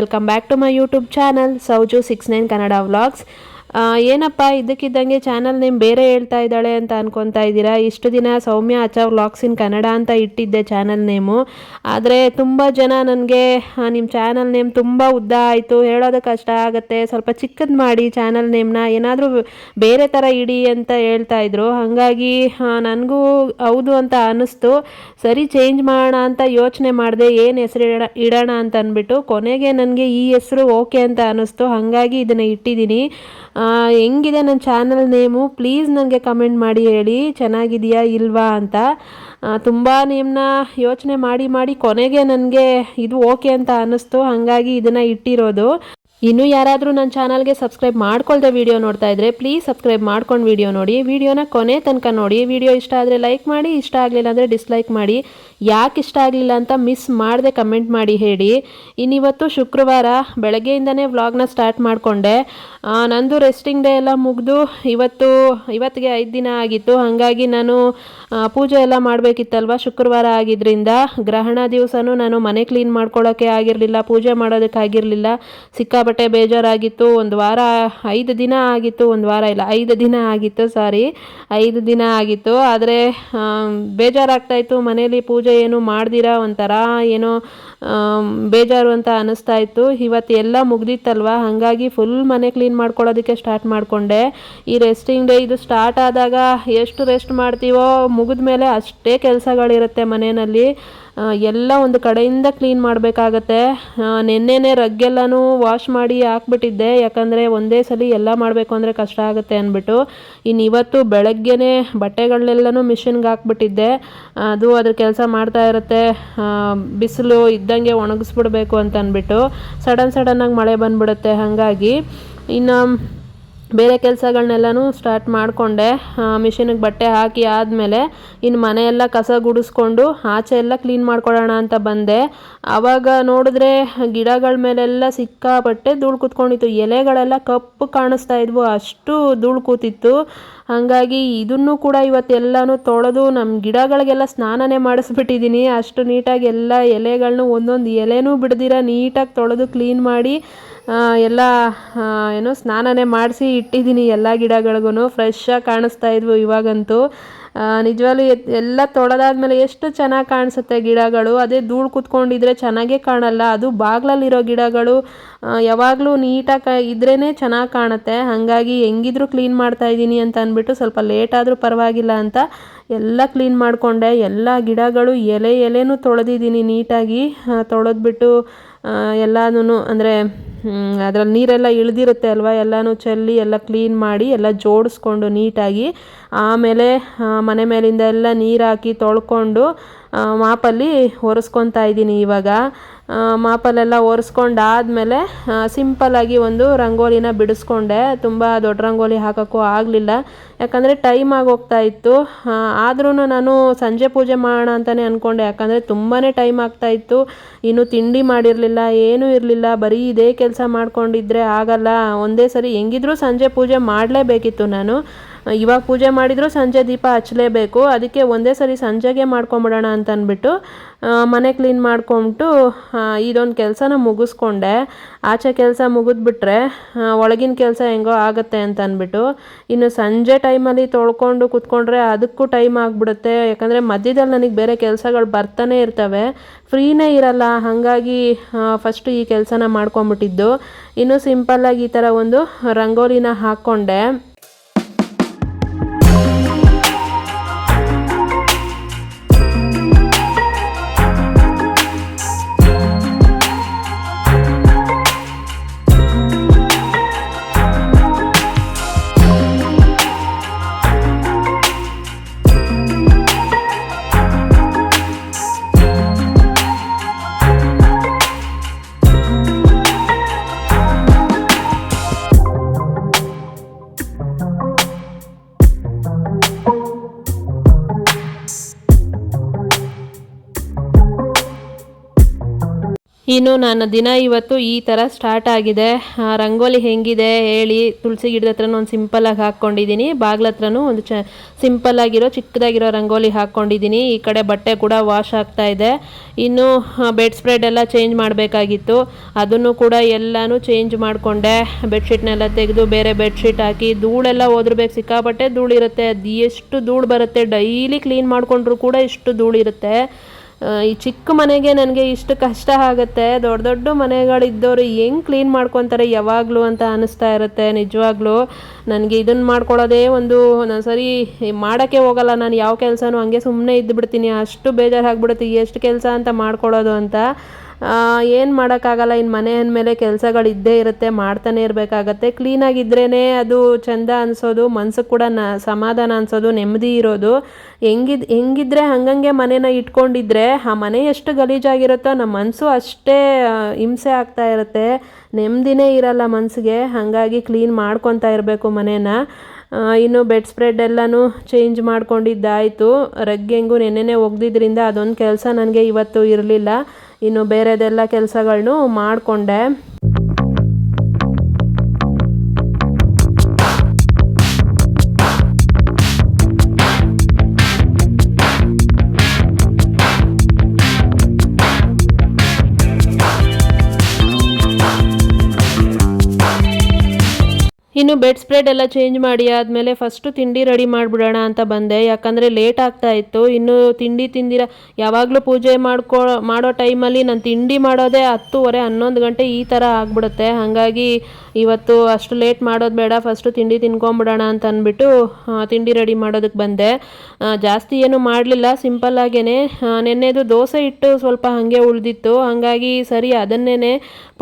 Welcome back to my YouTube channel ಸೌಜು69 Kannada vlogs. ಏನಪ್ಪ ಇದಕ್ಕಿದ್ದಂಗೆ ಚಾನಲ್ ನೇಮ್ ಬೇರೆ ಹೇಳ್ತಾ ಇದ್ದಾಳೆ ಅಂತ ಅನ್ಕೊತಾ ಇದ್ದೀರಾ. ಇಷ್ಟು ದಿನ ಸೌಮ್ಯ ಅಚ್ಚ ವ್ಲಾಗ್ಸ್ ಇನ್ ಕನ್ನಡ ಅಂತ ಇಟ್ಟಿದ್ದೆ ಚಾನಲ್ ನೇಮು. ಆದರೆ ತುಂಬ ಜನ ನನಗೆ ನಿಮ್ಮ ಚಾನಲ್ ನೇಮ್ ತುಂಬ ಉದ್ದ ಆಯಿತು, ಹೇಳೋದಕ್ಕೆ ಕಷ್ಟ ಆಗುತ್ತೆ, ಸ್ವಲ್ಪ ಚಿಕ್ಕದು ಮಾಡಿ ಚಾನಲ್ ನೇಮ್ನ, ಏನಾದರೂ ಬೇರೆ ಥರ ಇಡಿ ಅಂತ ಹೇಳ್ತಾ ಇದ್ರು. ಹಾಗಾಗಿ ನನಗೂ ಹೌದು ಅಂತ ಅನ್ನಿಸ್ತು. ಸರಿ ಚೇಂಜ್ ಮಾಡೋಣ ಅಂತ ಯೋಚನೆ ಮಾಡಿದೆ, ಏನು ಹೆಸರು ಇಡೋಣ ಅಂತ ಅಂದ್ಬಿಟ್ಟು ಕೊನೆಗೆ ನನಗೆ ಈ ಹೆಸರು ಓಕೆ ಅಂತ ಅನ್ನಿಸ್ತು. ಹಾಗಾಗಿ ಇದನ್ನು ಇಟ್ಟಿದ್ದೀನಿ. ಹೆಂಗಿದೆ ನನ್ನ ಚಾನಲ್ ನೇಮು ಪ್ಲೀಸ್ ನನಗೆ ಕಮೆಂಟ್ ಮಾಡಿ ಹೇಳಿ, ಚೆನ್ನಾಗಿದೆಯಾ ಇಲ್ವಾ ಅಂತ. ತುಂಬ ನೇಮ್ನ ಯೋಚನೆ ಮಾಡಿ ಕೊನೆಗೆ ನನಗೆ ಇದು ಓಕೆ ಅಂತ ಅನ್ನಿಸ್ತು. ಹಾಗಾಗಿ ಇದನ್ನು ಇಟ್ಟಿರೋದು. ಇನ್ನೂ ಯಾರಾದರೂ ನನ್ನ ಚಾನಲ್ಗೆ ಸಬ್ಸ್ಕ್ರೈಬ್ ಮಾಡ್ಕೊಳ್ದೆ ವಿಡಿಯೋ ನೋಡ್ತಾ ಇದ್ದರೆ ಪ್ಲೀಸ್ ಸಬ್ಸ್ಕ್ರೈಬ್ ಮಾಡ್ಕೊಂಡು ವಿಡಿಯೋ ನೋಡಿ. ವಿಡಿಯೋನ ಕೊನೆ ತನಕ ನೋಡಿ. ವಿಡಿಯೋ ಇಷ್ಟ ಆದರೆ ಲೈಕ್ ಮಾಡಿ, ಇಷ್ಟ ಆಗಲಿಲ್ಲ ಅಂದರೆ ಡಿಸ್ಲೈಕ್ ಮಾಡಿ. ಯಾಕೆ ಇಷ್ಟ ಆಗಲಿಲ್ಲ ಅಂತ ಮಿಸ್ ಮಾಡದೆ ಕಮೆಂಟ್ ಮಾಡಿ ಹೇಳಿ. ಇನ್ನಿವತ್ತು ಶುಕ್ರವಾರ ಬೆಳಗ್ಗೆಯಿಂದನೇ ವ್ಲಾಗ್ನ ಸ್ಟಾರ್ಟ್ ಮಾಡಿಕೊಂಡೆ. ನಂದು ರೆಸ್ಟಿಂಗ್ ಡೇ ಎಲ್ಲ ಮುಗಿದು ಇವತ್ತಿಗೆ 5 ದಿನ ಆಗಿತ್ತು. ಹಾಗಾಗಿ ನಾನು ಪೂಜೆ ಎಲ್ಲ ಮಾಡಬೇಕಿತ್ತಲ್ವ, ಶುಕ್ರವಾರ ಆಗಿದ್ದರಿಂದ ಗ್ರಹಣ ದಿವಸನೂ ನಾನು ಮನೆ ಕ್ಲೀನ್ ಮಾಡ್ಕೊಳ್ಳೋಕ್ಕೆ ಆಗಿರಲಿಲ್ಲ, ಪೂಜೆ ಮಾಡೋದಕ್ಕಾಗಿರಲಿಲ್ಲ. ಸಿಕ್ಕಾಪಟ್ಟೆ ಬೇಜಾರಾಗಿತ್ತು. 5 ದಿನ ಆಗಿತ್ತು, 1 ವಾರ ಇಲ್ಲ 5 ದಿನ ಆಗಿತ್ತು, 5 ದಿನ ಆಗಿತ್ತು. ಆದರೆ ಬೇಜಾರಾಗ್ತಾಯಿತ್ತು. ಮನೇಲಿ ಪೂಜೆ ಏನು ಮಾಡ್ದಿರಾ ಒಂಥರ ಏನೋ ಬೇಜಾರು ಅಂತ ಅನ್ನಿಸ್ತಾ ಇತ್ತು. ಇವತ್ತು ಎಲ್ಲ ಮುಗ್ದಿತ್ತಲ್ವ, ಹಾಗಾಗಿ ಫುಲ್ ಮನೆ ಕ್ಲೀನ್ ಮಾಡ್ಕೊಳ್ಳೋದಕ್ಕೆ ಸ್ಟಾರ್ಟ್ ಮಾಡಿಕೊಂಡೆ. ಈ ರೆಸ್ಟಿಂಗ್ ಡೇ ಇದು ಸ್ಟಾರ್ಟ್ ಆದಾಗ ಎಷ್ಟು ರೆಸ್ಟ್ ಮಾಡ್ತೀವೋ ಮುಗಿದ ಮೇಲೆ ಅಷ್ಟೇ ಕೆಲಸಗಳಿರುತ್ತೆ ಮನೆಯಲ್ಲಿ. ಎಲ್ಲ ಒಂದು ಕಡೆಯಿಂದ ಕ್ಲೀನ್ ಮಾಡಬೇಕಾಗತ್ತೆ. ನೆನ್ನೆನೇ ರಗ್ಗೆಲ್ಲನೂ ವಾಶ್ ಮಾಡಿ ಹಾಕ್ಬಿಟ್ಟಿದ್ದೆ, ಯಾಕಂದರೆ ಒಂದೇ ಸಲ ಎಲ್ಲ ಮಾಡಬೇಕು ಅಂದರೆ ಕಷ್ಟ ಆಗುತ್ತೆ ಅಂದ್ಬಿಟ್ಟು. ಇನ್ನು ಇವತ್ತು ಬೆಳಗ್ಗೆನೇ ಬಟ್ಟೆಗಳನ್ನೆಲ್ಲನೂ ಮಿಷಿನ್ಗೆ ಹಾಕ್ಬಿಟ್ಟಿದ್ದೆ. ಅದು ಅದ್ರ ಕೆಲಸ ಮಾಡ್ತಾ ಇರುತ್ತೆ. ಬಿಸಿಲು ಇದ್ದಂಗೆ ಒಣಗಿಸ್ಬಿಡ್ಬೇಕು ಅಂತ ಅಂದ್ಬಿಟ್ಟು ಸಡನ್ನಾಗಿ ಮಳೆ ಬಂದ್ಬಿಡುತ್ತೆ. ಹಾಗಾಗಿ ಇನ್ನು ಬೇರೆ ಕೆಲಸಗಳನ್ನೆಲ್ಲನೂ ಸ್ಟಾರ್ಟ್ ಮಾಡಿಕೊಂಡೆ. ಮಿಷಿನಿಗೆ ಬಟ್ಟೆ ಹಾಕಿ ಆದಮೇಲೆ ಇನ್ನು ಮನೆಯೆಲ್ಲ ಕಸ ಗುಡಿಸ್ಕೊಂಡು ಆಚೆ ಎಲ್ಲ ಕ್ಲೀನ್ ಮಾಡ್ಕೊಳ್ಳೋಣ ಅಂತ ಬಂದೆ. ಆವಾಗ ನೋಡಿದ್ರೆ ಗಿಡಗಳ ಮೇಲೆಲ್ಲ ಸಿಕ್ಕಾಪಟ್ಟೆ ಧೂಳು ಕೂತ್ಕೊಂಡಿತ್ತು. ಎಲೆಗಳೆಲ್ಲ ಕಪ್ಪು ಕಾಣಿಸ್ತಾ ಇದ್ವು, ಅಷ್ಟು ಧೂಳು ಕೂತಿತ್ತು. ಹಾಗಾಗಿ ಇದನ್ನು ಕೂಡ ಇವತ್ತೆಲ್ಲನೂ ತೊಳೆದು ನಮ್ಮ ಗಿಡಗಳಿಗೆಲ್ಲ ಸ್ನಾನನೇ ಮಾಡಿಸ್ಬಿಟ್ಟಿದ್ದೀನಿ. ಅಷ್ಟು ನೀಟಾಗಿ ಎಲ್ಲ ಎಲೆಗಳನ್ನೂ ಒಂದೊಂದು ಎಲೆನೂ ಬಿಡ್ದಿರ ನೀಟಾಗಿ ತೊಳೆದು ಕ್ಲೀನ್ ಮಾಡಿ ಎಲ್ಲ ಸ್ನಾನನೇ ಮಾಡಿಸಿ ಇಟ್ಟಿದ್ದೀನಿ. ಎಲ್ಲ ಗಿಡಗಳಿಗೂ ಫ್ರೆಶ್ಶಾಗಿ ಕಾಣಿಸ್ತಾ ಇದ್ವು ಇವಾಗಂತೂ. ನಿಜವಾಗ್ಲೂ ಎಲ್ಲ ತೊಳೆದಾದ್ಮೇಲೆ ಎಷ್ಟು ಚೆನ್ನಾಗಿ ಕಾಣಿಸುತ್ತೆ ಗಿಡಗಳು. ಅದೇ ಧೂಳು ಕೂತ್ಕೊಂಡಿದ್ರೆ ಚೆನ್ನಾಗೇ ಕಾಣಲ್ಲ. ಅದು ಬಾಗ್ಲಲ್ಲಿರೋ ಗಿಡಗಳು ಯಾವಾಗಲೂ ನೀಟಾಗಿ ಇದ್ರೇ ಚೆನ್ನಾಗಿ ಕಾಣುತ್ತೆ. ಹಾಗಾಗಿ ಹೆಂಗಿದ್ರು ಕ್ಲೀನ್ ಮಾಡ್ತಾಯಿದ್ದೀನಿ ಅಂತ ಅಂದ್ಬಿಟ್ಟು ಸ್ವಲ್ಪ ಲೇಟ್ ಆದರೂ ಪರವಾಗಿಲ್ಲ ಅಂತ ಎಲ್ಲ ಕ್ಲೀನ್ ಮಾಡಿಕೊಂಡೆ. ಎಲ್ಲ ಗಿಡಗಳು ಎಲೆನೂ ತೊಳೆದಿದ್ದೀನಿ ನೀಟಾಗಿ. ತೊಳೆದ್ಬಿಟ್ಟು ಎಲ್ಲನೂ ಅಂದರೆ ಅದರಲ್ಲಿ ನೀರೆಲ್ಲ ಇಳಿದಿರುತ್ತೆ ಅಲ್ವ, ಎಲ್ಲನೂ ಚೆಲ್ಲಿ ಎಲ್ಲ ಕ್ಲೀನ್ ಮಾಡಿ ಎಲ್ಲ ಜೋಡಿಸ್ಕೊಂಡು ನೀಟಾಗಿ ಆಮೇಲೆ ಮನೆ ಮೇಲಿಂದ ಎಲ್ಲ ನೀರು ಹಾಕಿ ತೊಳ್ಕೊಂಡು ಮಾಪಲ್ಲಿ ಒರೆಸ್ಕೊತಾ ಇದ್ದೀನಿ. ಇವಾಗ ಮಾಪಲ್ಲೆಲ್ಲ ಒರೆಸ್ಕೊಂಡಾದಮೇಲೆ ಸಿಂಪಲ್ಲಾಗಿ ಒಂದು ರಂಗೋಲಿನ ಬಿಡಿಸ್ಕೊಂಡೆ. ತುಂಬ ದೊಡ್ಡ ರಂಗೋಲಿ ಹಾಕೋಕ್ಕೂ ಆಗಲಿಲ್ಲ, ಯಾಕಂದರೆ ಟೈಮ್ ಆಗೋಗ್ತಾ ಇತ್ತು. ಆದ್ರೂ ನಾನು ಸಂಜೆ ಪೂಜೆ ಮಾಡೋಣ ಅಂತಲೇ ಅಂದ್ಕೊಂಡೆ, ಯಾಕಂದರೆ ತುಂಬಾ ಟೈಮ್ ಆಗ್ತಾಯಿತ್ತು. ಇನ್ನೂ ತಿಂಡಿ ಮಾಡಿರಲಿಲ್ಲ, ಏನೂ ಇರಲಿಲ್ಲ, ಬರೀ ಇದೇ ಕೆಲಸ ಮಾಡ್ಕೊಂಡಿದ್ರೆ ಆಗಲ್ಲ. ಒಂದೇ ಸರಿ ಹೆಂಗಿದ್ರೂ ಸಂಜೆ ಪೂಜೆ ಮಾಡಲೇಬೇಕಿತ್ತು ನಾನು. ಇವಾಗ ಪೂಜೆ ಮಾಡಿದರೂ ಸಂಜೆ ದೀಪ ಹಚ್ಚಲೇಬೇಕು. ಅದಕ್ಕೆ ಒಂದೇ ಸರಿ ಸಂಜೆಗೆ ಮಾಡ್ಕೊಂಬಿಡೋಣ ಅಂತ ಅಂದ್ಬಿಟ್ಟು ಮನೆ ಕ್ಲೀನ್ ಮಾಡ್ಕೊಂಬಿಟ್ಟು ಇದೊಂದು ಕೆಲಸನ ಮುಗಿಸ್ಕೊಂಡೆ. ಆಚೆ ಕೆಲಸ ಮುಗಿದ್ಬಿಟ್ರೆ ಒಳಗಿನ ಕೆಲಸ ಹೆಂಗೋ ಆಗುತ್ತೆ ಅಂತ ಅಂದ್ಬಿಟ್ಟು ಇನ್ನು ಸಂಜೆ ಟೈಮಲ್ಲಿ ತೊಳ್ಕೊಂಡು ಕೂತ್ಕೊಂಡ್ರೆ ಅದಕ್ಕೂ ಟೈಮ್ ಆಗಿಬಿಡುತ್ತೆ. ಯಾಕಂದರೆ ಮಧ್ಯದಲ್ಲಿ ನನಗೆ ಬೇರೆ ಕೆಲಸಗಳು ಬರ್ತಾನೆ ಇರ್ತವೆ, ಫ್ರೀನೇ ಇರಲ್ಲ. ಹಾಗಾಗಿ ಫಸ್ಟು ಈ ಕೆಲಸನ ಮಾಡ್ಕೊಂಬಿಟ್ಟಿದ್ದು. ಇನ್ನು ಸಿಂಪಲ್ಲಾಗಿ ಈ ಥರ ಒಂದು ರಂಗೋಲಿನ ಹಾಕ್ಕೊಂಡೆ. ಇನ್ನು ನನ್ನ ದಿನ ಇವತ್ತು ಈ ಥರ ಸ್ಟಾರ್ಟ್ ಆಗಿದೆ. ರಂಗೋಲಿ ಹೆಂಗಿದೆ ಹೇಳಿ. ತುಳಸಿ ಗಿಡದ ಹತ್ರನೂ ಒಂದು ಸಿಂಪಲ್ಲಾಗಿ ಹಾಕ್ಕೊಂಡಿದ್ದೀನಿ, ಬಾಗ್ಲ ಹತ್ರನೂ ಒಂದು ಸಿಂಪಲ್ಲಾಗಿರೋ ಚಿಕ್ಕದಾಗಿರೋ ರಂಗೋಲಿ ಹಾಕ್ಕೊಂಡಿದ್ದೀನಿ. ಈ ಕಡೆ ಬಟ್ಟೆ ಕೂಡ ವಾಶ್ ಆಗ್ತಾ ಇದೆ. ಇನ್ನು ಬೆಡ್ ಸ್ಪ್ರೆಡ್ ಎಲ್ಲ ಚೇಂಜ್ ಮಾಡಬೇಕಾಗಿತ್ತು, ಅದನ್ನು ಕೂಡ ಎಲ್ಲನೂ ಚೇಂಜ್ ಮಾಡಿಕೊಂಡೆ. ಬೆಡ್ಶೀಟ್ನೆಲ್ಲ ತೆಗೆದು ಬೇರೆ ಬೆಡ್ಶೀಟ್ ಹಾಕಿ, ಧೂಳೆಲ್ಲ ಹೋದ್ರಬೇಕು, ಸಿಕ್ಕಾಪಟ್ಟೆ ಧೂಳಿರುತ್ತೆ. ಅದು ಎಷ್ಟು ಧೂಳು ಬರುತ್ತೆ, ಡೈಲಿ ಕ್ಲೀನ್ ಮಾಡಿಕೊಂಡ್ರೂ ಕೂಡ ಇಷ್ಟು ಧೂಳಿರುತ್ತೆ. ಈ ಚಿಕ್ಕ ಮನೆಗೆ ನನಗೆ ಇಷ್ಟು ಕಷ್ಟ ಆಗುತ್ತೆ. ದೊಡ್ಡ ದೊಡ್ಡ ಮನೆಗಳಿದ್ದವರು ಹೆಂಗೆ ಕ್ಲೀನ್ ಮಾಡ್ಕೊತಾರೆ ಯಾವಾಗಲೂ ಅಂತ ಅನ್ನಿಸ್ತಾ ಇರುತ್ತೆ ನಿಜವಾಗ್ಲೂ. ನನಗೆ ಇದನ್ನು ಮಾಡ್ಕೊಳ್ಳೋದೇ ಒಂದು ಸರಿ ಮಾಡೋಕ್ಕೆ ಹೋಗಲ್ಲ ನಾನು ಯಾವ ಕೆಲಸನೂ, ಹಂಗೆ ಸುಮ್ಮನೆ ಇದ್ದುಬಿಡ್ತೀನಿ. ಅಷ್ಟು ಬೇಜಾರು ಆಗ್ಬಿಡುತ್ತೆ ಎಷ್ಟು ಕೆಲಸ ಅಂತ ಮಾಡ್ಕೊಳ್ಳೋದು ಅಂತ. ಏನು ಮಾಡೋಕ್ಕಾಗಲ್ಲ, ಇನ್ನು ಮನೆ ಅಂದಮೇಲೆ ಕೆಲಸಗಳು ಇದ್ದೇ ಇರುತ್ತೆ, ಮಾಡ್ತಾನೆ ಇರಬೇಕಾಗತ್ತೆ. ಕ್ಲೀನಾಗಿದ್ರೇ ಅದು ಚೆಂದ ಅನಿಸೋದು, ಮನ್ಸಿಗೆ ಕೂಡ ಸಮಾಧಾನ ಅನಿಸೋದು, ನೆಮ್ಮದಿ ಇರೋದು. ಹೆಂಗಿದ್ರೆ ಹಂಗಂಗೆ ಮನೇನ ಇಟ್ಕೊಂಡಿದ್ರೆ ಆ ಮನೆ ಎಷ್ಟು ಗಲೀಜಾಗಿರುತ್ತೋ ನಮ್ಮ ಮನಸ್ಸು ಅಷ್ಟೇ ಹಿಂಸೆ ಆಗ್ತಾ ಇರುತ್ತೆ, ನೆಮ್ಮದಿನೇ ಇರಲ್ಲ ಮನಸ್ಸಿಗೆ. ಹಾಗಾಗಿ ಕ್ಲೀನ್ ಮಾಡ್ಕೊತಾ ಇರಬೇಕು ಮನೇನ. ಇನ್ನು ಬೆಡ್ ಸ್ಪ್ರೆಡ್ ಎಲ್ಲನೂ ಚೇಂಜ್ ಮಾಡ್ಕೊಂಡಿದ್ದಾಯಿತು. ರಗ್ಗೆಂಗೂ ನೆನ್ನೆನೇ ಒಗ್ದಿದ್ರಿಂದ ಅದೊಂದು ಕೆಲಸ ನನಗೆ ಇವತ್ತು ಇರಲಿಲ್ಲ. ಇನ್ನು ಬೇರೆದೆಲ್ಲ ಕೆಲಸಗಳನ್ನು ಮಾಡಿಕೊಂಡೆ. ಇನ್ನು ಬೆಡ್ ಸ್ಪ್ರೆಡ್ ಎಲ್ಲ ಚೇಂಜ್ ಮಾಡಿ ಆದಮೇಲೆ ಫಸ್ಟು ತಿಂಡಿ ರೆಡಿ ಮಾಡಿಬಿಡೋಣ ಅಂತ ಬಂದೆ, ಯಾಕಂದರೆ ಲೇಟ್ ಆಗ್ತಾ ಇತ್ತು. ಇನ್ನು ತಿಂಡಿ ತಿಂದಿರ ಯಾವಾಗಲೂ ಪೂಜೆ ಮಾಡೋ ಟೈಮಲ್ಲಿ ನಾನು ತಿಂಡಿ ಮಾಡೋದೇ 10:30 11 ಗಂಟೆ ಈ ಥರ ಆಗಿಬಿಡುತ್ತೆ. ಹಾಗಾಗಿ ಇವತ್ತು ಅಷ್ಟು ಲೇಟ್ ಮಾಡೋದು ಬೇಡ, ಫಸ್ಟು ತಿಂಡಿ ತಿನ್ಕೊಂಬಿಡೋಣ ಅಂತ ಅಂದ್ಬಿಟ್ಟು ತಿಂಡಿ ರೆಡಿ ಮಾಡೋದಕ್ಕೆ ಬಂದೆ. ಜಾಸ್ತಿ ಏನು ಮಾಡಲಿಲ್ಲ, ಸಿಂಪಲ್ಲಾಗೇ. ನೆನ್ನೆದು ದೋಸೆ ಇಟ್ಟು ಸ್ವಲ್ಪ ಹಾಗೆ ಉಳಿದಿತ್ತು, ಹಾಗಾಗಿ ಸರಿ ಅದನ್ನೇ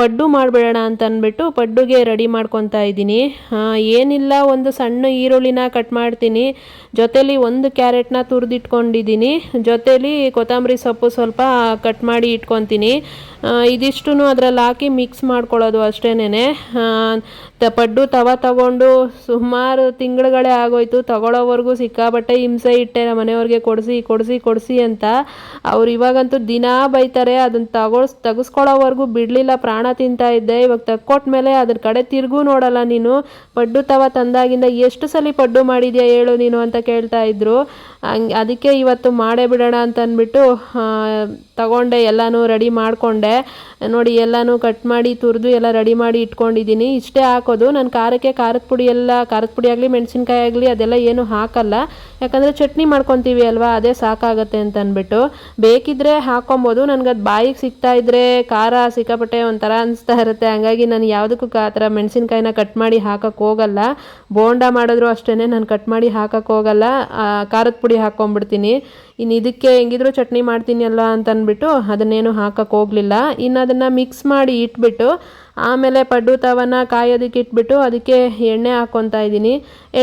ಪಡ್ಡು ಮಾಡಿಬಿಡೋಣ ಅಂತ ಅಂದ್ಬಿಟ್ಟು ಪಡ್ಡುಗೆ ರೆಡಿ ಮಾಡ್ಕೊತಾ ಇದ್ದೀನಿ. ಏನಿಲ್ಲ, ಒಂದು ಸಣ್ಣ ಈರುಳ್ಳಿನ ಕಟ್ ಮಾಡ್ತೀನಿ, ಜೊತೇಲಿ ಒಂದು ಕ್ಯಾರೆಟ್ನ ತುರಿದಿಟ್ಕೊಂಡಿದ್ದೀನಿ, ಜೊತೇಲಿ ಕೊತ್ತಂಬರಿ ಸೊಪ್ಪು ಸ್ವಲ್ಪ ಕಟ್ ಮಾಡಿ ಇಟ್ಕೊತೀನಿ. ಇದಿಷ್ಟು ಅದರಲ್ಲಿ ಹಾಕಿ ಮಿಕ್ಸ್ ಮಾಡ್ಕೊಳ್ಳೋದು ಅಷ್ಟೇನೆ. ಪಡ್ಡು ತಗೊಂಡು ಸುಮಾರು ತಿಂಗಳುಗಳೇ ಆಗೋಯ್ತು, ತಗೊಳ್ಳೋವರೆಗೂ ಸಿಕ್ಕಾಬಟ್ಟೆ ಹಿಂಸೆ ಇಟ್ಟೆ ನಮ್ಮ ಮನೆಯವ್ರಿಗೆ, ಕೊಡಿಸಿ ಅಂತ. ಅವ್ರು ಇವಾಗಂತೂ ದಿನ ಬೈತಾರೆ. ಅದನ್ನು ತೆಗೆಸ್ಕೊಳ್ಳೋವರೆಗೂ ಬಿಡಲಿಲ್ಲ, ಪ್ರಾಣ ತಿಂತಾ ಇದ್ದೆ. ಇವಾಗ ತಕ್ಕೊಟ್ಮೇಲೆ ಅದ್ರ ಕಡೆ ತಿರುಗೂ ನೋಡಲ್ಲ ನೀನು. ಪಡ್ಡು ತಂದಾಗಿಂದ ಎಷ್ಟು ಸಲ ಪಡ್ಡು ಮಾಡಿದ್ಯಾ ಹೇಳು ನೀನು ಅಂತ ಕೇಳ್ತಾ ಇದ್ರು. ಅದಕ್ಕೆ ಇವತ್ತು ಮಾಡೇ ಬಿಡೋಣ ಅಂತ ಅಂದ್ಬಿಟ್ಟು ತಗೊಂಡೆ, ಎಲ್ಲನೂ ರೆಡಿ ಮಾಡಿಕೊಂಡೆ. ನೋಡಿ ಎಲ್ಲನೂ ಕಟ್ ಮಾಡಿ ತುರಿದು ಎಲ್ಲ ರೆಡಿ ಮಾಡಿ ಇಟ್ಕೊಂಡಿದ್ದೀನಿ. ಇಷ್ಟೇ ಹಾಕೋದು ನಾನು ಖಾರಕ್ಕೆ. ಖಾರದ ಪುಡಿ ಆಗಲಿ ಮೆಣಸಿನ್ಕಾಯಿ ಆಗಲಿ ಅದೆಲ್ಲ ಏನು ಹಾಕಲ್ಲ, ಯಾಕಂದರೆ ಚಟ್ನಿ ಮಾಡ್ಕೊತೀವಿ ಅಲ್ವಾ, ಅದೇ ಸಾಕಾಗತ್ತೆ ಅಂತ ಅಂದ್ಬಿಟ್ಟು. ಬೇಕಿದ್ರೆ ಹಾಕೊಬೋದು, ನನಗದು ಬಾಯಿಗೆ ಸಿಗ್ತಾ ಇದ್ರೆ ಖಾರ ಸಿಕ್ಕಾಪಟ್ಟೆ ಒಂಥರ ಅನಿಸ್ತಾ ಇರುತ್ತೆ. ಹಾಗಾಗಿ ನಾನು ಯಾವುದಕ್ಕೂ ಆ ಥರ ಮೆಣಸಿನ್ಕಾಯಿನ ಕಟ್ ಮಾಡಿ ಹಾಕಕ್ಕೆ ಹೋಗಲ್ಲ. ಬೋಂಡ ಮಾಡಿದ್ರು ಅಷ್ಟೇ, ನಾನು ಕಟ್ ಮಾಡಿ ಹಾಕಕ್ಕೆ ಹೋಗಲ್ಲ, ಖಾರದ ಪುಡಿ ಹಾಕ್ಕೊಂಬಿಡ್ತೀನಿ. ಇನ್ನು ಇದಕ್ಕೆ ಹೆಂಗಿದ್ರು ಚಟ್ನಿ ಮಾಡ್ತೀನಿ ಅಲ್ಲ ಅಂತ ಅಂದ್ಬಿಟ್ಟು ಅದನ್ನೇನು ಹಾಕಕ್ಕೆ ಹೋಗಲಿಲ್ಲ. ಇನ್ನು ಅದನ್ನು ಮಿಕ್ಸ್ ಮಾಡಿ ಇಟ್ಬಿಟ್ಟು ಆಮೇಲೆ ಪಡ್ಡು ಕಾಯೋದಕ್ಕೆ ಇಟ್ಬಿಟ್ಟು ಅದಕ್ಕೆ ಎಣ್ಣೆ ಹಾಕ್ಕೊತಾ ಇದ್ದೀನಿ.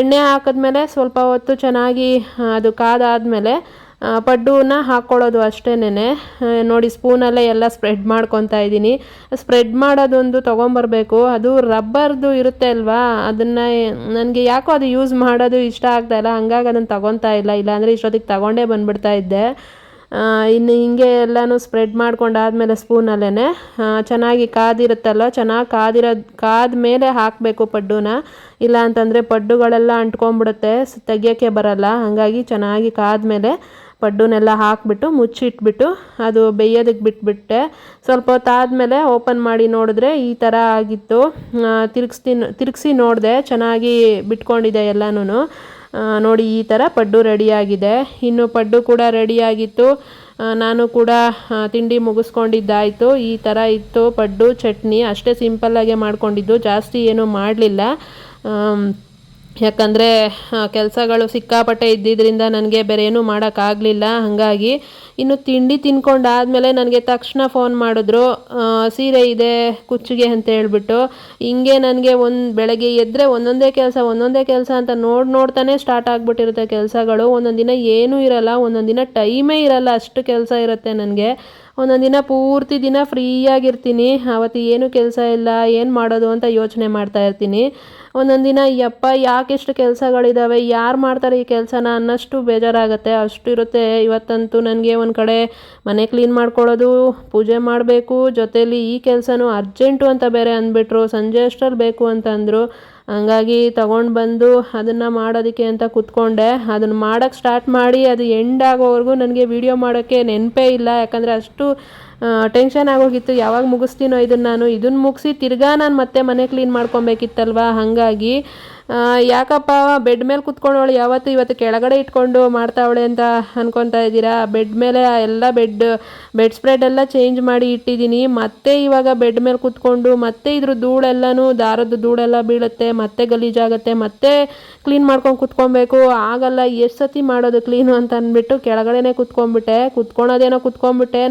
ಎಣ್ಣೆ ಹಾಕಿದ್ಮೇಲೆ ಸ್ವಲ್ಪ ಹೊತ್ತು ಚೆನ್ನಾಗಿ ಅದು ಕಾದಾದಮೇಲೆ ಪಡ್ಡುನ ಹಾಕ್ಕೊಳ್ಳೋದು ಅಷ್ಟೇನೆ. ನೋಡಿ ಸ್ಪೂನಲ್ಲೇ ಎಲ್ಲ ಸ್ಪ್ರೆಡ್ ಮಾಡ್ಕೊತಾ ಇದ್ದೀನಿ. ಸ್ಪ್ರೆಡ್ ಮಾಡೋದೊಂದು ತೊಗೊಂಬರ್ಬೇಕು, ಅದು ರಬ್ಬರ್ದು ಇರುತ್ತೆ ಅಲ್ವಾ, ಅದನ್ನು ನನಗೆ ಯಾಕೋ ಅದು ಯೂಸ್ ಮಾಡೋದು ಇಷ್ಟ ಆಗ್ತಾಯಿಲ್ಲ, ಹಂಗಾಗಿ ಅದನ್ನು ತೊಗೊತಾ ಇಲ್ಲ. ಇಲ್ಲಾಂದರೆ ಇಷ್ಟೊತ್ತಿಗೆ ತಗೊಂಡೇ ಬಂದುಬಿಡ್ತಾ ಇದ್ದೆ. ಇನ್ನು ಹಿಂಗೆ ಎಲ್ಲನೂ ಸ್ಪ್ರೆಡ್ ಮಾಡ್ಕೊಂಡಾದ್ಮೇಲೆ ಸ್ಪೂನಲ್ಲೇ ಚೆನ್ನಾಗಿ ಕಾದಿರುತ್ತಲ್ಲ, ಚೆನ್ನಾಗಿ ಕಾದ ಮೇಲೆ ಹಾಕಬೇಕು ಪಡ್ಡುನ. ಇಲ್ಲ ಅಂತಂದರೆ ಪಡ್ಡುಗಳೆಲ್ಲ ಅಂಟ್ಕೊಂಡ್ಬಿಡುತ್ತೆ, ತೆಗಿಯೋಕ್ಕೆ ಬರಲ್ಲ. ಹಾಗಾಗಿ ಚೆನ್ನಾಗಿ ಕಾದ್ಮೇಲೆ ಪಡ್ಡುನೆಲ್ಲ ಹಾಕಿಬಿಟ್ಟು ಮುಚ್ಚಿಟ್ಬಿಟ್ಟು ಅದು ಬೇಯೋದಕ್ಕೆ ಬಿಟ್ಬಿಟ್ಟೆ. ಸ್ವಲ್ಪ ಹೊತ್ತಾದಮೇಲೆ ಓಪನ್ ಮಾಡಿ ನೋಡಿದ್ರೆ ಈ ಥರ ಆಗಿತ್ತು. ತಿರುಗಿಸಿ ನೋಡಿದೆ, ಚೆನ್ನಾಗಿ ಬಿಟ್ಕೊಂಡಿದೆ ಎಲ್ಲನೂ. ನೋಡಿ ಈ ಥರ ಪಡ್ಡು ರೆಡಿಯಾಗಿದೆ. ಇನ್ನು ಪಡ್ಡು ಕೂಡ ರೆಡಿಯಾಗಿತ್ತು. ನಾನು ಕೂಡ ತಿಂಡಿ ಮುಗಿಸ್ಕೊಂಡಿದ್ದಾಯಿತು. ಈ ಥರ ಇತ್ತು ಪಡ್ಡು ಚಟ್ನಿ, ಅಷ್ಟೇ ಸಿಂಪಲ್ಲಾಗೆ ಮಾಡ್ಕೊಂಡಿದ್ದು, ಜಾಸ್ತಿ ಏನೂ ಮಾಡಲಿಲ್ಲ. ಯಾಕಂದರೆ ಕೆಲಸಗಳು ಸಿಕ್ಕಾಪಟ್ಟೆ ಇದ್ದಿದ್ದರಿಂದ ನನಗೆ ಬೇರೆ ಏನೂ ಮಾಡೋಕ್ಕಾಗಲಿಲ್ಲ. ಹಾಗಾಗಿ ಇನ್ನು ತಿಂಡಿ ತಿನ್ಕೊಂಡಾದಮೇಲೆ ನನಗೆ ತಕ್ಷಣ ಫೋನ್ ಮಾಡಿದ್ರು, ಸೀರೆ ಇದೆ ಕುಚ್ಚಿಗೆ ಅಂತ ಹೇಳ್ಬಿಟ್ಟು. ಹಿಂಗೆ ನನಗೆ ಬೆಳಗ್ಗೆ ಎದ್ದರೆ ಒಂದೊಂದೇ ಕೆಲಸ ಅಂತ ನೋಡ್ತಾನೆ ಸ್ಟಾರ್ಟ್ ಆಗಿಬಿಟ್ಟಿರುತ್ತೆ ಕೆಲಸಗಳು. ಒಂದೊಂದು ದಿನ ಏನೂ ಇರಲ್ಲ, ಒಂದೊಂದು ದಿನ ಟೈಮೇ ಇರಲ್ಲ, ಅಷ್ಟು ಕೆಲಸ ಇರುತ್ತೆ ನನಗೆ. ಒಂದೊಂದು ದಿನ ಪೂರ್ತಿ ದಿನ ಫ್ರೀಯಾಗಿರ್ತೀನಿ. ಅವತ್ತು ಏನು ಕೆಲಸ ಇಲ್ಲ, ಏನು ಮಾಡೋದು ಅಂತ ಯೋಚನೆ ಮಾಡ್ತಾ ಇರ್ತೀನಿ. ಒಂದೊಂದು ದಿನ ಯಪ್ಪ ಯಾಕೆಷ್ಟು ಕೆಲಸಗಳಿದ್ದಾವೆ, ಯಾರು ಮಾಡ್ತಾರೆ ಈ ಕೆಲಸನ ಅನ್ನೋಷ್ಟು ಬೇಜಾರಾಗುತ್ತೆ, ಅಷ್ಟು ಇರುತ್ತೆ. ಇವತ್ತಂತೂ ನನಗೆ ಒಂದು ಕಡೆ ಮನೆ ಕ್ಲೀನ್ ಮಾಡ್ಕೊಳ್ಳೋದು, ಪೂಜೆ ಮಾಡಬೇಕು, ಜೊತೇಲಿ ಈ ಕೆಲಸನೂ ಅರ್ಜೆಂಟು ಅಂತ ಬೇರೆ ಅಂದ್ಬಿಟ್ರು. ಸಂಜೆ ಅಷ್ಟರಲ್ಲಿ ಬೇಕು ಅಂತ ಅಂದರು. ಹಂಗಾಗಿ ತಗೊಂಡು ಬಂದು ಅದನ್ನು ಮಾಡೋದಕ್ಕೆ ಅಂತ ಕೂತ್ಕೊಂಡೆ. ಅದನ್ನು ಮಾಡೋಕ್ಕೆ ಸ್ಟಾರ್ಟ್ ಮಾಡಿ ಅದು ಎಂಡ್ ಆಗೋವರೆಗೂ ನನಗೆ ವೀಡಿಯೋ ಮಾಡೋಕ್ಕೆ ನೆನಪೇ ಇಲ್ಲ. ಯಾಕಂದರೆ ಅಷ್ಟು ಟೆನ್ಷನ್ ಆಗೋಗಿತ್ತು, ಯಾವಾಗ ಮುಗಿಸ್ತೀನೋ ಇದನ್ನು ಮುಗಿಸಿ ತಿರ್ಗಾ ನಾನು ಮತ್ತೆ ಮನೆ ಕ್ಲೀನ್ ಮಾಡ್ಕೊಬೇಕಿತ್ತಲ್ವ. ಹಾಗಾಗಿ ಯಾಕಪ್ಪ ಬೆಡ್ ಮೇಲೆ ಕೂತ್ಕೊಂಡವಳು ಇವತ್ತು ಕೆಳಗಡೆ ಇಟ್ಕೊಂಡು ಮಾಡ್ತಾವಳೆ ಅಂತ ಅನ್ಕೊತಾ ಇದ್ದೀರಾ. ಬೆಡ್ ಮೇಲೆ ಎಲ್ಲ ಬೆಡ್ ಸ್ಪ್ರೆಡ್ ಎಲ್ಲ ಚೇಂಜ್ ಮಾಡಿ ಇಟ್ಟಿದ್ದೀನಿ. ಮತ್ತೆ ಇವಾಗ ಬೆಡ್ ಮೇಲೆ ಕೂತ್ಕೊಂಡು ಮತ್ತೆ ಇದ್ರ ಧೂಳೆಲ್ಲನೂ, ದಾರದ ಧೂಳೆಲ್ಲ ಬೀಳುತ್ತೆ, ಮತ್ತೆ ಗಲೀಜಾಗುತ್ತೆ, ಮತ್ತೆ ಕ್ಲೀನ್ ಮಾಡ್ಕೊಂಡು ಕೂತ್ಕೊಬೇಕು. ಆಗಲ್ಲ, ಎಷ್ಟು ಸತಿ ಮಾಡೋದು ಕ್ಲೀನು ಅಂತ ಅಂದ್ಬಿಟ್ಟು ಕೆಳಗಡೆನೇ ಕೂತ್ಕೊಂಡ್ಬಿಟ್ಟೆ.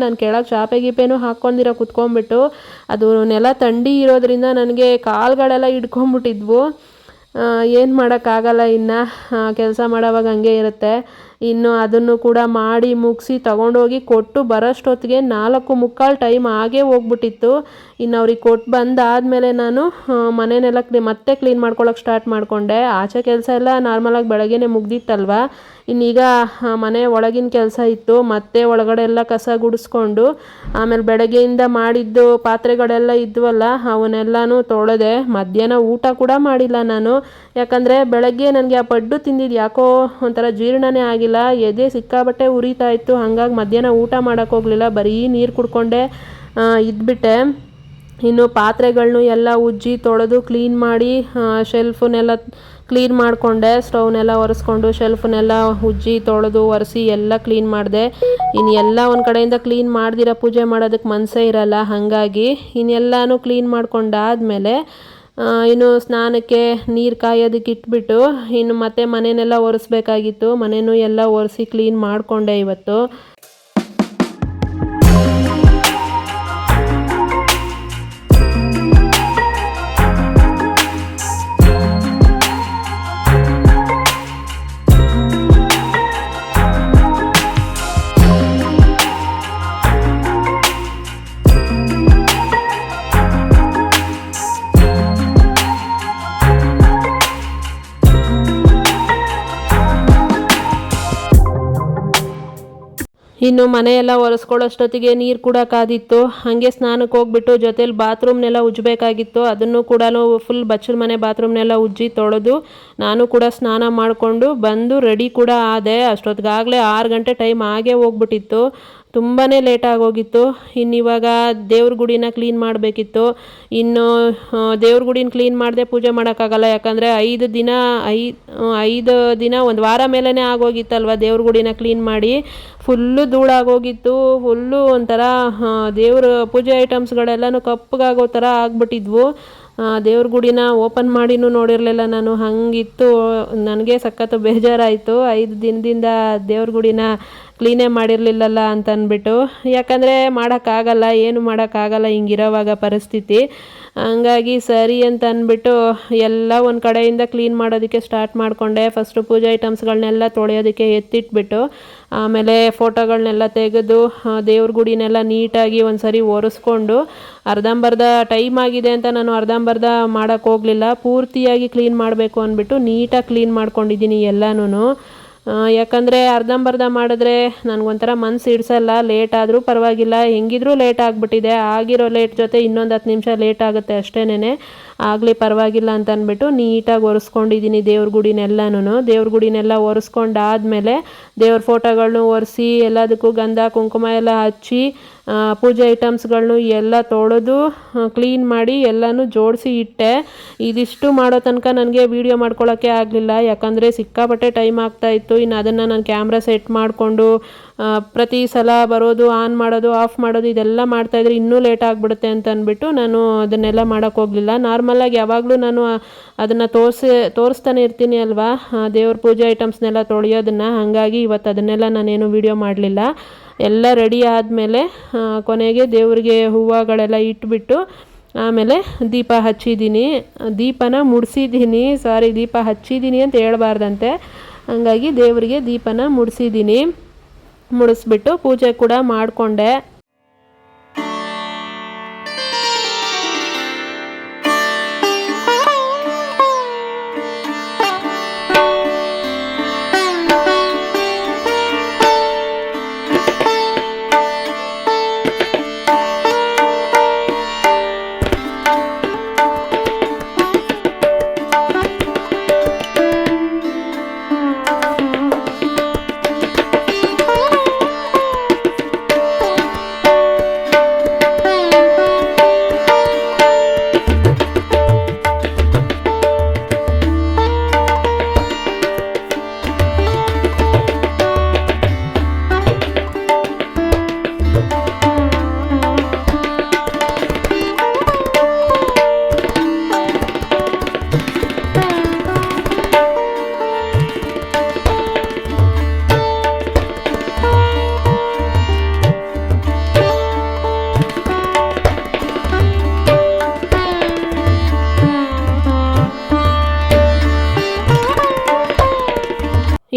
ನಾನು ಕೆಳಗೆ ಚಾಪೆ ಗೀಪೇನೂ ಹಾಕ್ಕೊಂಡಿರೋ ಕೂತ್ಕೊಂಡ್ಬಿಟ್ಟು, ಅದು ನೆಲ ಥಂಡಿ ಇರೋದ್ರಿಂದ ನನಗೆ ಕಾಲುಗಳೆಲ್ಲ ಹಿಡ್ಕೊಂಬಿಟ್ಟಿದ್ವು. ಏನು ಮಾಡೋಕ್ಕಾಗಲ್ಲ, ಇನ್ನು ಕೆಲಸ ಮಾಡೋವಾಗ ಹಂಗೆ ಇರುತ್ತೆ. ಇನ್ನು ಅದನ್ನು ಕೂಡ ಮಾಡಿ ಮುಗಿಸಿ ತಗೊಂಡೋಗಿ ಕೊಟ್ಟು ಬರೋಷ್ಟೊತ್ತಿಗೆ 4:45 ಟೈಮ್ ಆಗೇ ಹೋಗ್ಬಿಟ್ಟಿತ್ತು. ಇನ್ನು ಅವ್ರಿಗೆ ಕೊಟ್ಟು ಬಂದಾದಮೇಲೆ ನಾನು ಮನೆಯನ್ನೆಲ್ಲ ಮತ್ತೆ ಕ್ಲೀನ್ ಮಾಡ್ಕೊಳ್ಳೋಕೆ ಸ್ಟಾರ್ಟ್ ಮಾಡಿಕೊಂಡೆ. ಆಚೆ ಕೆಲಸ ಎಲ್ಲ ನಾರ್ಮಲಾಗಿ ಬೆಳಗ್ಗೆನೇ ಮುಗ್ದಿತ್ತಲ್ವ. ಇನ್ನೀಗ ಮನೆ ಒಳಗಿನ ಕೆಲಸ ಇತ್ತು. ಮತ್ತೆ ಒಳಗಡೆ ಎಲ್ಲ ಕಸ ಗುಡಿಸ್ಕೊಂಡು ಆಮೇಲೆ ಬೆಳಗ್ಗೆಯಿಂದ ಮಾಡಿದ್ದು ಪಾತ್ರೆಗಳೆಲ್ಲ ಇದ್ವಲ್ಲ ಅವನ್ನೆಲ್ಲನೂ ತೊಳೆದೆ. ಮಧ್ಯಾಹ್ನ ಊಟ ಕೂಡ ಮಾಡಿಲ್ಲ ನಾನು. ಯಾಕಂದರೆ ಬೆಳಗ್ಗೆ ನನಗೆ ಆ ಪಡ್ಡು ತಿಂದಿದ್ದು ಯಾಕೋ ಒಂಥರ ಜೀರ್ಣನೇ ಆಗಿಲ್ಲ, ಎದೆ ಸಿಕ್ಕಾಬಟ್ಟೆ ಉರಿತಾ ಇತ್ತು. ಹಾಗಾಗಿ ಮಧ್ಯಾಹ್ನ ಊಟ ಮಾಡೋಕ್ಕೋಗಲಿಲ್ಲ, ಬರೀ ನೀರು ಕುಡ್ಕೊಂಡೆ ಇದ್ಬಿಟ್ಟೆ. ಇನ್ನು ಪಾತ್ರೆಗಳನ್ನೂ ಎಲ್ಲ ಉಜ್ಜಿ ತೊಳೆದು ಕ್ಲೀನ್ ಮಾಡಿ ಶೆಲ್ಫನ್ನೆಲ್ಲ ಕ್ಲೀನ್ ಮಾಡಿಕೊಂಡೆ. ಸ್ಟವ್ನೆಲ್ಲ ಒರೆಸ್ಕೊಂಡು ಶೆಲ್ಫನ್ನೆಲ್ಲ ಉಜ್ಜಿ ತೊಳೆದು ಒರೆಸಿ ಎಲ್ಲ ಕ್ಲೀನ್ ಮಾಡಿದೆ. ಇನ್ನು ಎಲ್ಲ ಒಂದು ಕಡೆಯಿಂದ ಕ್ಲೀನ್ ಮಾಡ್ದಿರ ಪೂಜೆ ಮಾಡೋದಕ್ಕೆ ಮನಸ್ಸೇ ಇರಲ್ಲ. ಹಾಗಾಗಿ ಇನ್ನೆಲ್ಲನೂ ಕ್ಲೀನ್ ಮಾಡ್ಕೊಂಡಾದಮೇಲೆ ಇನ್ನು ಸ್ನಾನಕ್ಕೆ ನೀರು ಕಾಯೋದಕ್ಕೆ ಇಟ್ಬಿಟ್ಟು ಇನ್ನು ಮತ್ತೆ ಮನೆಯನ್ನೆಲ್ಲ ಒರೆಸ್ಬೇಕಾಗಿತ್ತು. ಮನೆಯೂ ಎಲ್ಲ ಒರೆಸಿ ಕ್ಲೀನ್ ಮಾಡಿಕೊಂಡೆ ಇವತ್ತು. ಇನ್ನು ಮನೆಯೆಲ್ಲ ಒರೆಸ್ಕೊಳ್ಳೋಷ್ಟೊತ್ತಿಗೆ ನೀರು ಕೂಡ ಕಾದಿತ್ತು. ಹಾಗೆ ಸ್ನಾನಕ್ಕೆ ಹೋಗ್ಬಿಟ್ಟು ಜೊತೇಲಿ ಬಾತ್ರೂಮ್ನೆಲ್ಲ ಉಜ್ಜಬೇಕಾಗಿತ್ತು. ಅದನ್ನು ಕೂಡ ಫುಲ್ ಬಚ್ಚಲ ಮನೆ ಬಾತ್ರೂಮ್ನೆಲ್ಲ ಉಜ್ಜಿ ತೊಳೆದು ನಾನು ಕೂಡ ಸ್ನಾನ ಮಾಡಿಕೊಂಡು ಬಂದು ರೆಡಿ ಕೂಡ ಆದೆ. ಅಷ್ಟೊತ್ತಿಗಾಗಲೇ 6 ಗಂಟೆ ಟೈಮ್ ಆಗೇ ಹೋಗ್ಬಿಟ್ಟಿತ್ತು. ತುಂಬಾ ಲೇಟ್ ಆಗೋಗಿತ್ತು. ಇನ್ನಿವಾಗ ದೇವ್ರ ಗುಡಿನ ಕ್ಲೀನ್ ಮಾಡಬೇಕಿತ್ತು. ಇನ್ನು ದೇವ್ರ ಗುಡಿನ ಕ್ಲೀನ್ ಮಾಡದೆ ಪೂಜೆ ಮಾಡೋಕ್ಕಾಗಲ್ಲ. ಯಾಕಂದರೆ 5 ದಿನ 1 ವಾರ ಮೇಲೇ ಆಗೋಗಿತ್ತಲ್ವ ದೇವ್ರ ಗುಡಿನ ಕ್ಲೀನ್ ಮಾಡಿ. ಫುಲ್ಲು ಧೂಳಾಗೋಗಿತ್ತು. ಫುಲ್ಲು ಒಂಥರ ದೇವ್ರ ಪೂಜೆ ಐಟಮ್ಸ್ಗಳೆಲ್ಲನೂ ಕಪ್ಪಗಾಗೋ ಥರ ಆಗ್ಬಿಟ್ಟಿದ್ವು. ದೇವ್ರ ಗುಡಿನ ಓಪನ್ ಮಾಡಿನೂ ನೋಡಿರಲಿಲ್ಲ ನಾನು. ಹಾಗಿತ್ತು, ನನಗೆ ಸಖತ್ತು ಬೇಜಾರಾಯಿತು. 5 ದಿನದಿಂದ ದೇವ್ರ ಗುಡಿನ ಕ್ಲೀನೇ ಮಾಡಿರಲಿಲ್ಲಲ್ಲ ಅಂತ ಅಂದ್ಬಿಟ್ಟು. ಯಾಕಂದರೆ ಮಾಡೋಕ್ಕಾಗಲ್ಲ, ಏನು ಮಾಡೋಕ್ಕಾಗಲ್ಲ ಹಿಂಗಿರೋವಾಗ ಪರಿಸ್ಥಿತಿ. ಹಂಗಾಗಿ ಸರಿ ಅಂತ ಅಂದ್ಬಿಟ್ಟು ಎಲ್ಲ ಒಂದು ಕಡೆಯಿಂದ ಕ್ಲೀನ್ ಮಾಡೋದಕ್ಕೆ ಸ್ಟಾರ್ಟ್ ಮಾಡಿಕೊಂಡೆ. ಫಸ್ಟು ಪೂಜೆ ಐಟಮ್ಸ್ಗಳನ್ನೆಲ್ಲ ತೊಳೆಯೋದಕ್ಕೆ ಎತ್ತಿಟ್ಬಿಟ್ಟು ಆಮೇಲೆ ಫೋಟೋಗಳನ್ನೆಲ್ಲ ತೆಗೆದು ದೇವ್ರ ಗುಡಿನೆಲ್ಲ ನೀಟಾಗಿ ಒಂದು ಸರಿ ಒರೆಸ್ಕೊಂಡು ಅರ್ಧಂಬರ್ಧ ಟೈಮ್ ಆಗಿದೆ ಅಂತ ನಾನು ಅರ್ಧಂಬರ್ಧ ಮಾಡೋಕ್ಕೆ ಹೋಗಲಿಲ್ಲ. ಪೂರ್ತಿಯಾಗಿ ಕ್ಲೀನ್ ಮಾಡಬೇಕು ಅಂದ್ಬಿಟ್ಟು ನೀಟಾಗಿ ಕ್ಲೀನ್ ಮಾಡ್ಕೊಂಡಿದ್ದೀನಿ ಎಲ್ಲನೂ. ಯಾಕಂದರೆ ಅರ್ಧಂಬರ್ಧ ಮಾಡಿದ್ರೆ ನನಗೊಂಥರ ಮನಸ್ಸು ಇಡ್ಸಲ್ಲ. ಲೇಟ್ ಆದರೂ ಪರವಾಗಿಲ್ಲ, ಹೆಂಗಿದ್ರೂ ಲೇಟ್ ಆಗಿಬಿಟ್ಟಿದೆ. ಆಗಿರೋ ಲೇಟ್ ಜೊತೆ ಇನ್ನೊಂದು 10 ನಿಮಿಷ ಲೇಟ್ ಆಗುತ್ತೆ ಅಷ್ಟೇನೆ, ಆಗಲಿ ಪರವಾಗಿಲ್ಲ ಅಂತ ಅಂದ್ಬಿಟ್ಟು ನೀಟಾಗಿ ಒರೆಸ್ಕೊಂಡಿದ್ದೀನಿ ದೇವ್ರ ಗುಡಿನೆಲ್ಲನೂ. ದೇವ್ರ ಗುಡಿನೆಲ್ಲ ಒರೆಸ್ಕೊಂಡಾದಮೇಲೆ ದೇವ್ರ ಫೋಟೋಗಳನ್ನೂ ಒರೆಸಿ ಎಲ್ಲದಕ್ಕೂ ಗಂಧ ಕುಂಕುಮ ಎಲ್ಲ ಹಚ್ಚಿ ಪೂಜೆ ಐಟಮ್ಸ್ಗಳನ್ನೂ ಎಲ್ಲ ತೊಳೆದು ಕ್ಲೀನ್ ಮಾಡಿ ಎಲ್ಲನೂ ಜೋಡಿಸಿ ಇಟ್ಟೆ. ಇದಿಷ್ಟು ಮಾಡೋ ತನಕ ನನಗೆ ವೀಡಿಯೋ ಮಾಡ್ಕೊಳ್ಳೋಕ್ಕೆ ಆಗಲಿಲ್ಲ. ಯಾಕಂದರೆ ಸಿಕ್ಕಾಪಟ್ಟೆ ಟೈಮ್ ಆಗ್ತಾಯಿತ್ತು. ಇನ್ನು ಅದನ್ನು ನಾನು ಕ್ಯಾಮ್ರಾ ಸೆಟ್ ಮಾಡಿಕೊಂಡು ಪ್ರತಿ ಸಲ ಬರೋದು, ಆನ್ ಮಾಡೋದು, ಆಫ್ ಮಾಡೋದು ಇದೆಲ್ಲ ಮಾಡ್ತಾಯಿದ್ರೆ ಇನ್ನೂ ಲೇಟ್ ಆಗಿಬಿಡುತ್ತೆ ಅಂತ ಅಂದ್ಬಿಟ್ಟು ನಾನು ಅದನ್ನೆಲ್ಲ ಮಾಡೋಕ್ಕೋಗಲಿಲ್ಲ. ನಾರ್ಮಲಾಗಿ ಯಾವಾಗಲೂ ನಾನು ಅದನ್ನು ತೋರಿಸ್ತಾನೆ ಇರ್ತೀನಿ ಅಲ್ವಾ, ದೇವ್ರ ಪೂಜೆ ಐಟಮ್ಸ್ನೆಲ್ಲ ತೊಳೆಯೋದನ್ನು. ಹಾಗಾಗಿ ಇವತ್ತು ಅದನ್ನೆಲ್ಲ ನಾನೇನು ವೀಡಿಯೋ ಮಾಡಲಿಲ್ಲ. ಎಲ್ಲ ರೆಡಿ ಆದಮೇಲೆ ಕೊನೆಗೆ ದೇವರಿಗೆ ಹೂವುಗಳೆಲ್ಲ ಇಟ್ಬಿಟ್ಟು ಆಮೇಲೆ ದೀಪ ಹಚ್ಚಿದ್ದೀನಿ. ದೀಪನ ಮುಡಿಸಿದ್ದೀನಿ, ದೀಪ ಹಚ್ಚಿದ್ದೀನಿ ಅಂತ ಹೇಳ್ಬಾರ್ದಂತೆ. ಹಾಗಾಗಿ ದೇವರಿಗೆ ದೀಪನ ಮುಡಿಸಿದ್ದೀನಿ. ಮುಡಿಸ್ಬಿಟ್ಟು ಪೂಜೆ ಕೂಡ ಮಾಡಿಕೊಂಡೆ.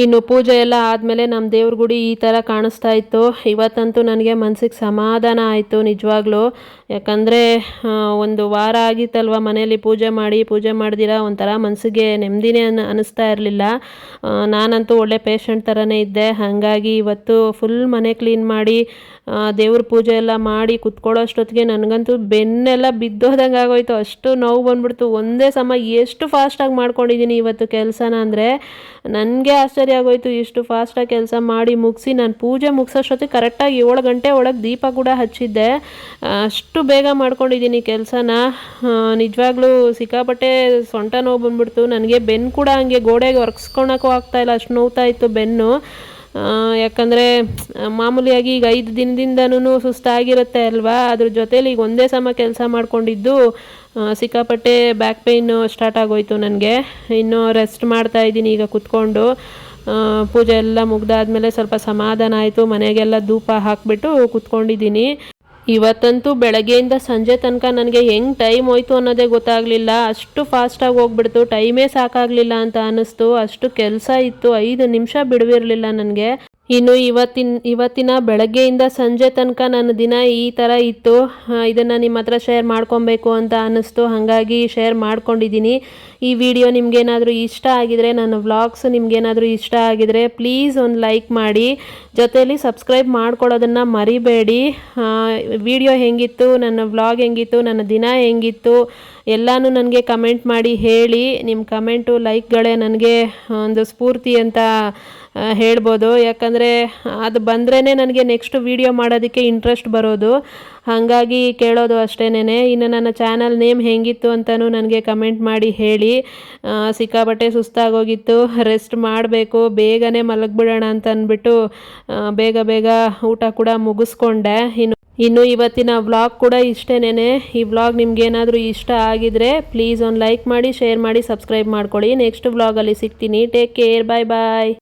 ಇನ್ನು ಪೂಜೆ ಎಲ್ಲ ಆದಮೇಲೆ ನಮ್ಮ ದೇವ್ರ ಗುಡಿ ಈ ಥರ ಕಾಣಿಸ್ತಾ ಇತ್ತು. ಇವತ್ತಂತೂ ನನಗೆ ಮನಸ್ಸಿಗೆ ಸಮಾಧಾನ ಆಯಿತು ನಿಜವಾಗ್ಲೂ. ಯಾಕಂದರೆ ಒಂದು ವಾರ ಆಗಿತ್ತಲ್ವ ಮನೆಯಲ್ಲಿ ಪೂಜೆ ಮಾಡ್ದಿರ ಒಂಥರ ಮನಸ್ಸಿಗೆ ನೆಮ್ಮದಿನೇ ಅನ್ನಿಸ್ತಾ ಇರಲಿಲ್ಲ. ನಾನಂತೂ ಒಳ್ಳೆ ಪೇಷಂಟ್ ಥರನೇ ಇದ್ದೆ. ಹಾಗಾಗಿ ಇವತ್ತು ಫುಲ್ ಮನೆ ಕ್ಲೀನ್ ಮಾಡಿ ದೇವ್ರ ಪೂಜೆ ಎಲ್ಲ ಮಾಡಿ ಕುತ್ಕೊಳ್ಳೋ ಅಷ್ಟೊತ್ತಿಗೆ ನನಗಂತೂ ಬೆನ್ನೆಲ್ಲ ಬಿದ್ದೋದಂಗೆ ಆಗೋಯ್ತು. ಅಷ್ಟು ನೋವು ಬಂದ್ಬಿಡ್ತು. ಒಂದೇ ಸಮ ಎಷ್ಟು ಫಾಸ್ಟಾಗಿ ಮಾಡ್ಕೊಂಡಿದ್ದೀನಿ ಇವತ್ತು ಕೆಲಸನ ಅಂದರೆ ನನಗೆ ಆಶ್ಚರ್ಯ ಆಗೋಯ್ತು. ಇಷ್ಟು ಫಾಸ್ಟಾಗಿ ಕೆಲಸ ಮಾಡಿ ಮುಗಿಸಿ ನಾನು ಪೂಜೆ ಮುಗಿಸೋಷ್ಟೊತ್ತಿಗೆ ಕರೆಕ್ಟಾಗಿ 7 ಗಂಟೆ ಒಳಗೆ ದೀಪ ಕೂಡ ಹಚ್ಚಿದ್ದೆ. ಅಷ್ಟು ಬೇಗ ಮಾಡ್ಕೊಂಡಿದ್ದೀನಿ ಕೆಲಸನ. ನಿಜವಾಗ್ಲೂ ಸಿಕ್ಕಾಪಟ್ಟೆ ಸೊಂಟ ನೋವು ಬಂದ್ಬಿಡ್ತು ನನಗೆ. ಬೆನ್ನು ಕೂಡ ಹಂಗೆ ಗೋಡೆಗೆ ಒರ್ಸ್ಕೊಳಕ್ಕೂ ಆಗ್ತಾಯಿಲ್ಲ, ಅಷ್ಟು ನೋವ್ತಾ ಇತ್ತು ಬೆನ್ನು. ಯಾಕಂದರೆ ಮಾಮೂಲಿಯಾಗಿ ಈಗ 5 ದಿನದಿಂದನೂ ಸುಸ್ತಾಗಿರುತ್ತೆ ಅಲ್ವಾ, ಅದ್ರ ಜೊತೇಲಿ ಈಗ ಒಂದೇ ಸಮ ಕೆಲಸ ಮಾಡ್ಕೊಂಡಿದ್ದು ಸಿಕ್ಕಾಪಟ್ಟೆ ಬ್ಯಾಕ್ ಪೇಯ್ನು ಸ್ಟಾರ್ಟ್ ಆಗೋಯ್ತು ನನಗೆ. ಇನ್ನು ರೆಸ್ಟ್ ಮಾಡ್ತಾ ಇದ್ದೀನಿ ಈಗ ಕುತ್ಕೊಂಡು. ಪೂಜೆ ಎಲ್ಲ ಮುಗ್ದಾದ್ಮೇಲೆ ಸ್ವಲ್ಪ ಸಮಾಧಾನ ಆಯಿತು. ಮನೆಗೆಲ್ಲ ಧೂಪ ಹಾಕಿಬಿಟ್ಟು ಕುತ್ಕೊಂಡಿದ್ದೀನಿ. ಇವತ್ತಂತೂ ಬೆಳಗ್ಗೆಯಿಂದ ಸಂಜೆ ತನಕ ನನಗೆ ಹೆಂಗೆ ಟೈಮ್ ಹೋಯ್ತು ಅನ್ನೋದೇ ಗೊತ್ತಾಗಲಿಲ್ಲ. ಅಷ್ಟು ಫಾಸ್ಟಾಗಿ ಹೋಗ್ಬಿಡ್ತು, ಟೈಮೇ ಸಾಕಾಗಲಿಲ್ಲ ಅಂತ ಅನ್ನಿಸ್ತು. ಅಷ್ಟು ಕೆಲಸ ಇತ್ತು, 5 ನಿಮಿಷ ಬಿಡುವಿರಲಿಲ್ಲ ನನಗೆ. ಇನ್ನು ಇವತ್ತಿನ ಬೆಳಗ್ಗೆಯಿಂದ ಸಂಜೆ ತನಕ ನನ್ನ ದಿನ ಈ ಥರ ಇತ್ತು. ಇದನ್ನು ನಿಮ್ಮ ಹತ್ರ ಶೇರ್ ಮಾಡ್ಕೊಬೇಕು ಅಂತ ಅನ್ನಿಸ್ತು, ಹಾಗಾಗಿ ಶೇರ್ ಮಾಡ್ಕೊಂಡಿದ್ದೀನಿ. ಈ ವಿಡಿಯೋ ನಿಮಗೇನಾದರೂ ಇಷ್ಟ ಆಗಿದರೆ, ನನ್ನ ವ್ಲಾಗ್ಸ್ ನಿಮಗೇನಾದರೂ ಇಷ್ಟ ಆಗಿದರೆ ಪ್ಲೀಸ್ ಒಂದು ಲೈಕ್ ಮಾಡಿ, ಜೊತೆಯಲ್ಲಿ ಸಬ್ಸ್ಕ್ರೈಬ್ ಮಾಡ್ಕೊಳ್ಳೋದನ್ನು ಮರಿಬೇಡಿ. ವಿಡಿಯೋ ಹೆಂಗಿತ್ತು, ನನ್ನ ವ್ಲಾಗ್ ಹೆಂಗಿತ್ತು, ನನ್ನ ದಿನ ಹೆಂಗಿತ್ತು ಎಲ್ಲನೂ ನನಗೆ ಕಮೆಂಟ್ ಮಾಡಿ ಹೇಳಿ. ನಿಮ್ಮ ಕಮೆಂಟು ಲೈಕ್ಗಳೇ ನನಗೆ ಒಂದು ಸ್ಫೂರ್ತಿ ಅಂತ ಹೇಳ್ಬೋದು. ಯಾಕಂದರೆ ಅದು ಬಂದ್ರೇ ನನಗೆ ನೆಕ್ಸ್ಟ್ ವೀಡಿಯೋ ಮಾಡೋದಕ್ಕೆ ಇಂಟ್ರೆಸ್ಟ್ ಬರೋದು. ಹಾಗಾಗಿ ಕೇಳೋದು ಅಷ್ಟೇನೆ. ಇನ್ನು ನನ್ನ ಚಾನಲ್ ನೇಮ್ ಹೆಂಗಿತ್ತು ಅಂತಲೂ ನನಗೆ ಕಮೆಂಟ್ ಮಾಡಿ ಹೇಳಿ. ಸಿಕ್ಕಾಪಟ್ಟೆ ಸುಸ್ತಾಗೋಗಿತ್ತು, ರೆಸ್ಟ್ ಮಾಡಬೇಕು, ಬೇಗನೆ ಮಲಗಿಬಿಡೋಣ ಅಂತ ಅಂದ್ಬಿಟ್ಟು ಬೇಗ ಊಟ ಕೂಡ ಮುಗಿಸ್ಕೊಂಡೆ. ಇನ್ನು ಇವತ್ತಿನ ವ್ಲಾಗ್ ಕೂಡ ಇಷ್ಟೇನೆ. ಈ ವ್ಲಾಗ್ ನಿಮ್ಗೇನಾದರೂ ಇಷ್ಟ ಆಗಿದರೆ ಪ್ಲೀಸ್ ಒಂದು ಲೈಕ್ ಮಾಡಿ, ಶೇರ್ ಮಾಡಿ, ಸಬ್ಸ್ಕ್ರೈಬ್ ಮಾಡ್ಕೊಳ್ಳಿ. ನೆಕ್ಸ್ಟ್ ವ್ಲಾಗಲ್ಲಿ ಸಿಗ್ತೀನಿ. ಟೇಕ್ ಕೇರ್, ಬಾಯ್ ಬಾಯ್.